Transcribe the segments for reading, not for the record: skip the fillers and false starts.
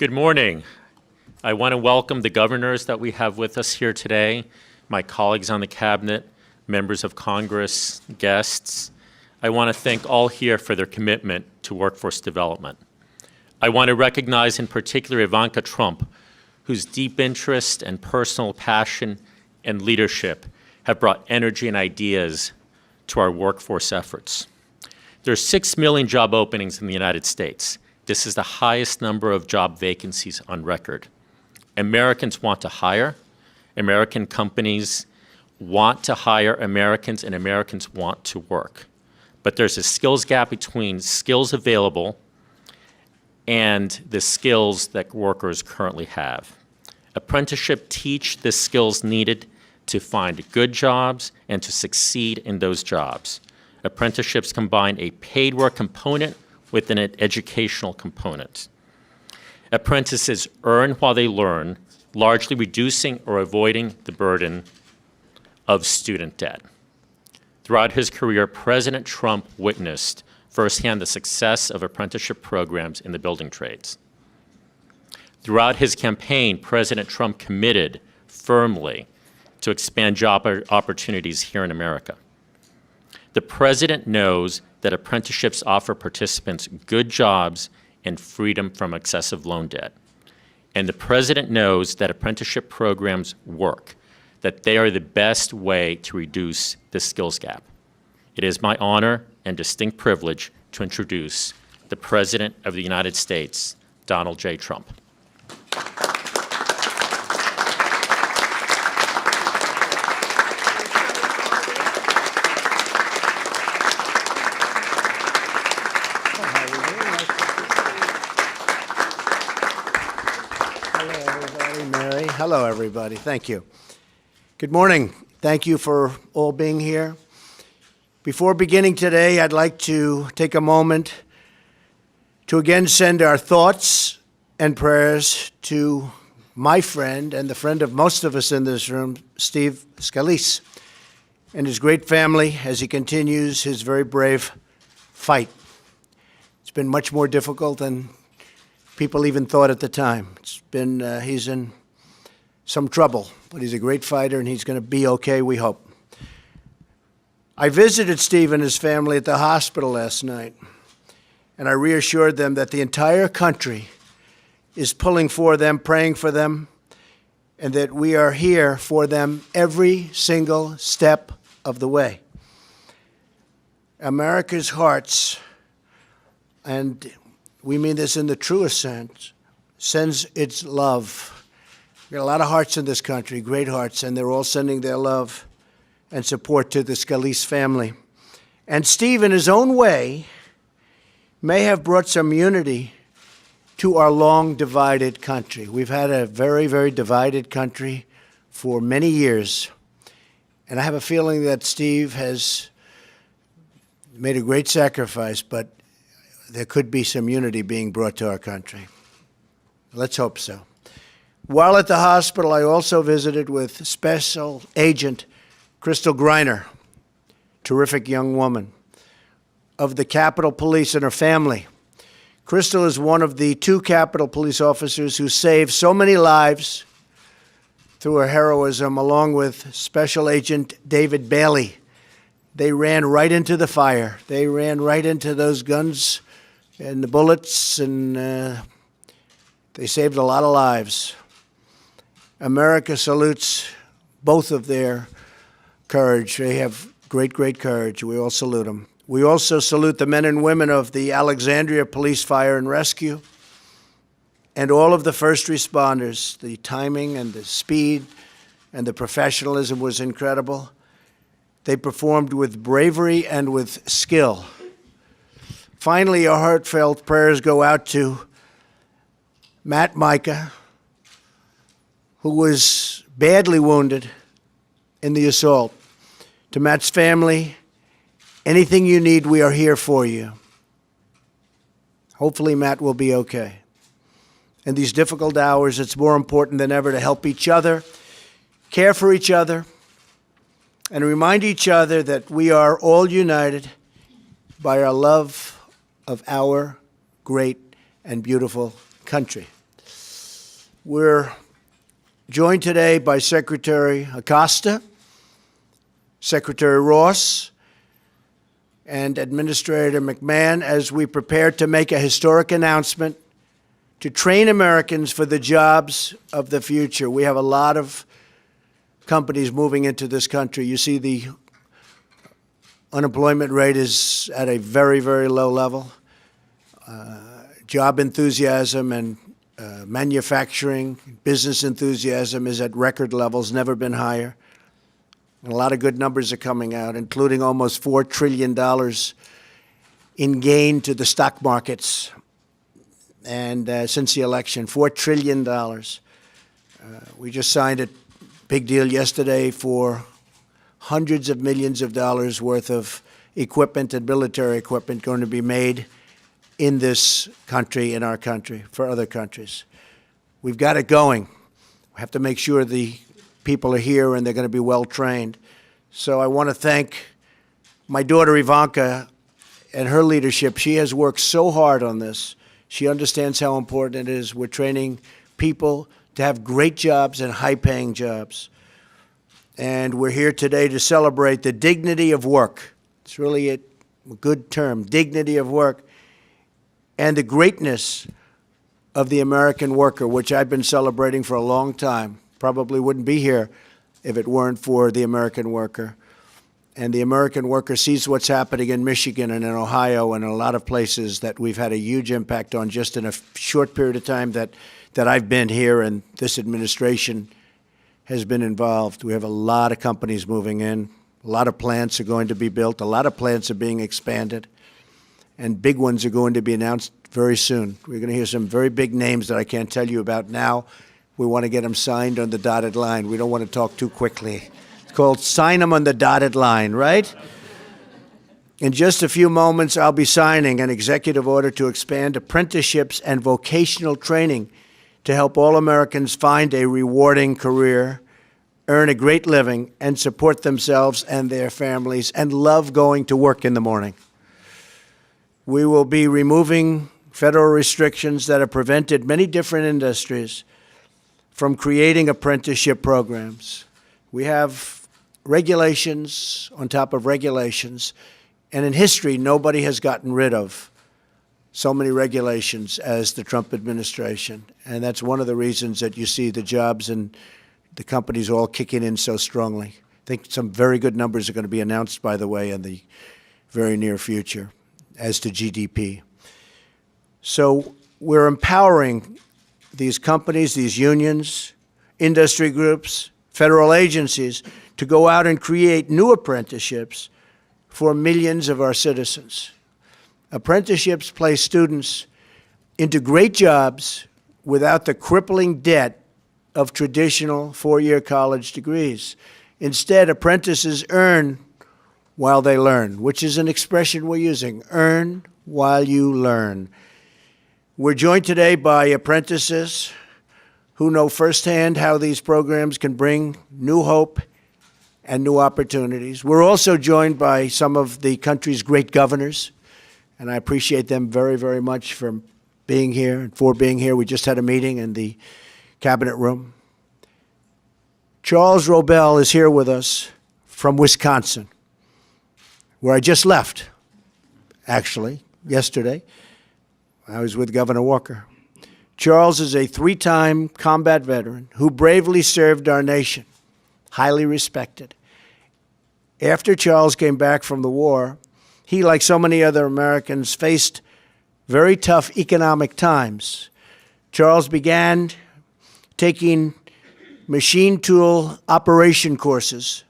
Good morning. I want to welcome the governors that we have with us here today, my colleagues on the cabinet, members of Congress, guests. I want to thank all here for their commitment to workforce development. I want to recognize in particular Ivanka Trump, whose deep interest and personal passion and leadership have brought energy and ideas to our workforce efforts. There are 6 million job openings in the United States. This is the highest number of job vacancies on record. Americans want to hire. American companies want to hire Americans, and Americans want to work. But there's a skills gap between skills available and the skills that workers currently have. Apprenticeship teach the skills needed to find good jobs and to succeed in those jobs. Apprenticeships combine a paid work component with an educational component. Apprentices earn while they learn, largely reducing or avoiding the burden of student debt. Throughout his career, President Trump witnessed firsthand the success of apprenticeship programs in the building trades. Throughout his campaign, President Trump committed firmly to expand job opportunities here in America. The president knows that apprenticeships offer participants good jobs and freedom from excessive loan debt. And the president knows that apprenticeship programs work, that they are the best way to reduce the skills gap. It is my honor and distinct privilege to introduce the President of the United States, Donald J. Trump. Hello, everybody. Thank you. Good morning. Thank you for all being here. Before beginning today, I'd like to take a moment to again send our thoughts and prayers to my friend and the friend of most of us in this room, Steve Scalise, and his great family as he continues his very brave fight. It's been much more difficult than people even thought at the time. He's in some trouble, but he's a great fighter and he's going to be okay, we hope. I visited Steve and his family at the hospital last night, and I reassured them that the entire country is pulling for them, praying for them, and that we are here for them every single step of the way. America's hearts, and we mean this in the truest sense, sends its love. We got a lot of hearts in this country, great hearts, and they're all sending their love and support to the Scalise family. And Steve, in his own way, may have brought some unity to our long divided country. We've had a very, very divided country for many years. And I have a feeling that Steve has made a great sacrifice, but there could be some unity being brought to our country. Let's hope so. While at the hospital, I also visited with Special Agent Crystal Griner, terrific young woman, of the Capitol Police and her family. Crystal is one of the 2 Capitol Police officers who saved so many lives through her heroism, along with Special Agent David Bailey. They ran right into the fire. They ran right into those guns and the bullets, and they saved a lot of lives. America salutes both of their courage. They have great, great courage. We all salute them. We also salute the men and women of the Alexandria Police Fire and Rescue and all of the first responders. The timing and the speed and the professionalism was incredible. They performed with bravery and with skill. Finally, our heartfelt prayers go out to Matt Micah, who was badly wounded in the assault. To Matt's family, anything you need, we are here for you. Hopefully Matt will be okay. In these difficult hours, it's more important than ever to help each other, care for each other, and remind each other that we are all united by our love of our great and beautiful country. We're joined today by Secretary Acosta, Secretary Ross, and Administrator McMahon as we prepare to make a historic announcement to train Americans for the jobs of the future. We have a lot of companies moving into this country. You see the unemployment rate is at a very, very low level. Job enthusiasm and manufacturing, business enthusiasm is at record levels, never been higher. And a lot of good numbers are coming out, including almost $4 trillion in gain to the stock markets. And since the election, $4 trillion. We just signed a big deal yesterday for hundreds of millions of dollars worth of equipment and military equipment going to be made in this country, in our country, for other countries. We've got it going. We have to make sure the people are here and they're going to be well trained. So I want to thank my daughter Ivanka and her leadership. She has worked so hard on this. She understands how important it is. We're training people to have great jobs and high-paying jobs. And we're here today to celebrate the dignity of work. It's really a good term, dignity of work, and the greatness of the American worker, which I've been celebrating for a long time. Probably wouldn't be here if it weren't for the American worker. And the American worker sees what's happening in Michigan and in Ohio and in a lot of places that we've had a huge impact on just in a short period of time that I've been here and this administration has been involved. We have a lot of companies moving in. A lot of plants are going to be built. A lot of plants are being expanded. And big ones are going to be announced very soon. We're going to hear some very big names that I can't tell you about now. We want to get them signed on the dotted line. We don't want to talk too quickly. It's called sign them on the dotted line, right? In just a few moments, I'll be signing an executive order to expand apprenticeships and vocational training to help all Americans find a rewarding career, earn a great living, and support themselves and their families, and love going to work in the morning. We will be removing federal restrictions that have prevented many different industries from creating apprenticeship programs. We have regulations on top of regulations, and in history, nobody has gotten rid of so many regulations as the Trump administration. And that's one of the reasons that you see the jobs and the companies all kicking in so strongly. I think some very good numbers are going to be announced, by the way, in the very near future as to GDP. So we're empowering these companies, these unions, industry groups, federal agencies to go out and create new apprenticeships for millions of our citizens. Apprenticeships place students into great jobs without the crippling debt of traditional four-year college degrees. Instead, apprentices earn while they learn, which is an expression we're using, earn while you learn. We're joined today by apprentices who know firsthand how these programs can bring new hope and new opportunities. We're also joined by some of the country's great governors, and I appreciate them very, very much for being here and for being here. We just had a meeting in the cabinet room. Charles Robel is here with us from Wisconsin, where I just left, actually, yesterday. I was with Governor Walker. Charles is a three-time combat veteran who bravely served our nation, highly respected. After Charles came back from the war, he, like so many other Americans, faced very tough economic times. Charles began taking machine tool operation courses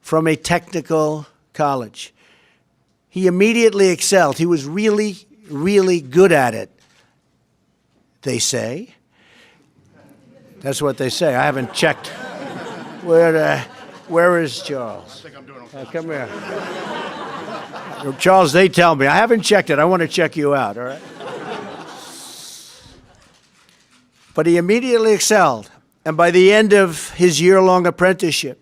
from a technical college. He immediately excelled. He was really, really good at it, they say. That's what they say. I haven't checked. Where is Charles? I think I'm doing okay. Come here. Charles, they tell me. I haven't checked it. I want to check you out, all right? But he immediately excelled. And by the end of his year-long apprenticeship,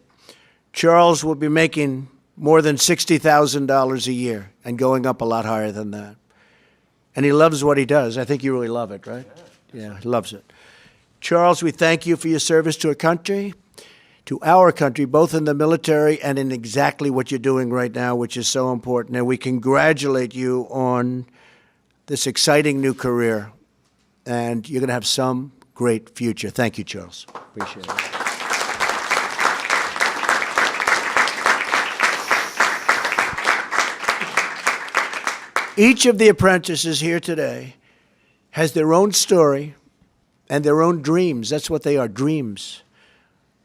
Charles will be making more than $60,000 a year and going up a lot higher than that. And he loves what he does. I think you really love it, right? Yeah, he loves it. Charles, we thank you for your service to our country, both in the military and in exactly what you're doing right now, which is so important. And we congratulate you on this exciting new career. And you're going to have some great future. Thank you, Charles. Appreciate it. Each of the apprentices here today has their own story and their own dreams. That's what they are, dreams.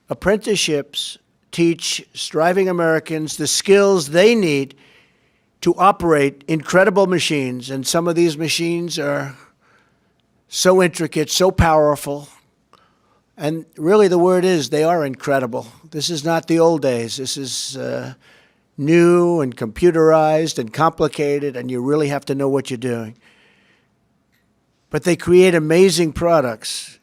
Apprenticeships teach striving Americans the skills they need to operate incredible machines. And some of these machines are so intricate, so powerful. And really the word is they are incredible. This is not the old days. This is new and computerized and complicated, and you really have to know what you're doing. But they create amazing products.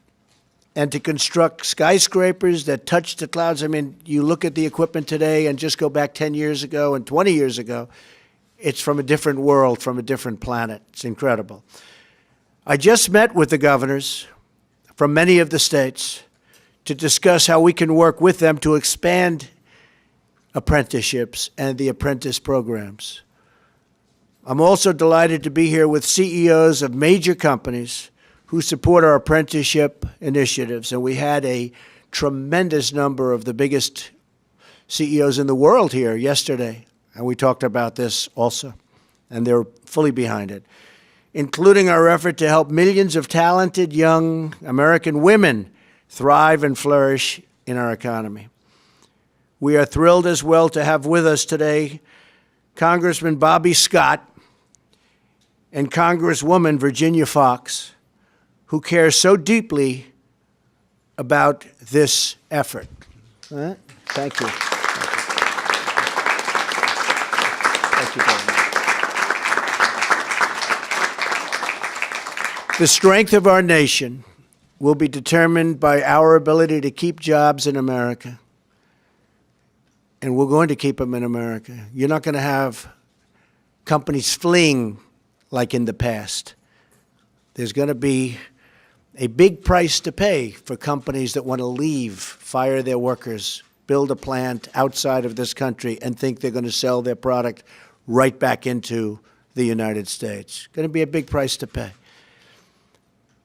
And to construct skyscrapers that touch the clouds, I mean, you look at the equipment today and just go back 10 years ago and 20 years ago, it's from a different world, from a different planet. It's incredible. I just met with the governors from many of the states to discuss how we can work with them to expand apprenticeships and the apprentice programs. I'm also delighted to be here with CEOs of major companies who support our apprenticeship initiatives. And we had a tremendous number of the biggest CEOs in the world here yesterday. And we talked about this also. And they're fully behind it, including our effort to help millions of talented young American women thrive and flourish in our economy. We are thrilled as well to have with us today Congressman Bobby Scott and Congresswoman Virginia Foxx, who cares so deeply about this effort. Thank you. Thank you very much. The strength of our nation will be determined by our ability to keep jobs in America. And we're going to keep them in America. You're not going to have companies fleeing like in the past. There's going to be a big price to pay for companies that want to leave, fire their workers, build a plant outside of this country, and think they're going to sell their product right back into the United States. Going to be a big price to pay.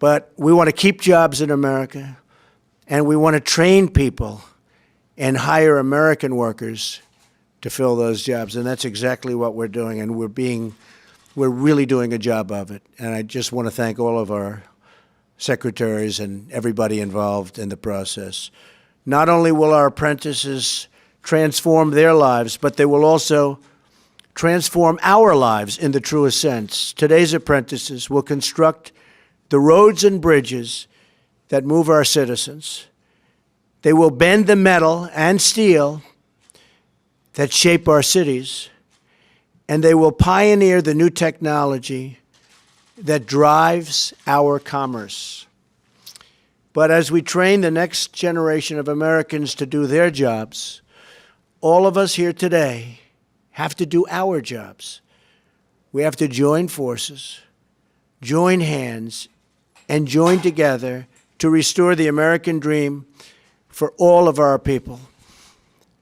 But we want to keep jobs in America, and we want to train people and hire American workers to fill those jobs. And that's exactly what we're doing, and we're really doing a job of it. And I just want to thank all of our secretaries and everybody involved in the process. Not only will our apprentices transform their lives, but they will also transform our lives in the truest sense. Today's apprentices will construct the roads and bridges that move our citizens. They will bend the metal and steel that shape our cities, and they will pioneer the new technology that drives our commerce. But as we train the next generation of Americans to do their jobs, all of us here today have to do our jobs. We have to join forces, join hands, and join together to restore the American dream for all of our people.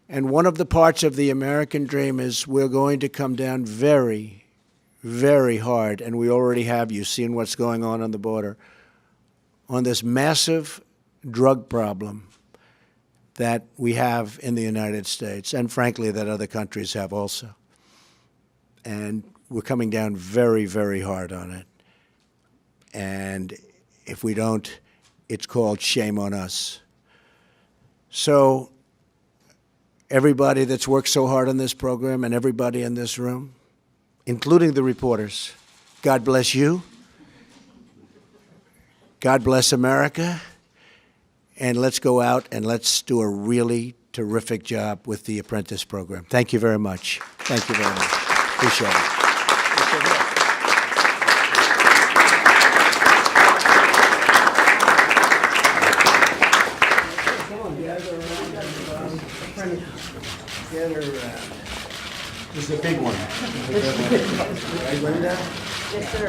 And one of the parts of the American dream is we're going to come down very, very hard, and we already have. You've seen what's going on the border, on this massive drug problem that we have in the United States, and frankly, that other countries have also. And we're coming down very, very hard on it. And if we don't, it's called shame on us. So everybody that's worked so hard on this program and everybody in this room, including the reporters, God bless you. God bless America. And let's go out and let's do a really terrific job with the apprentice program. Thank you very much. Thank you very much. Appreciate it. This is a big one. Right, Linda? Yes, sir.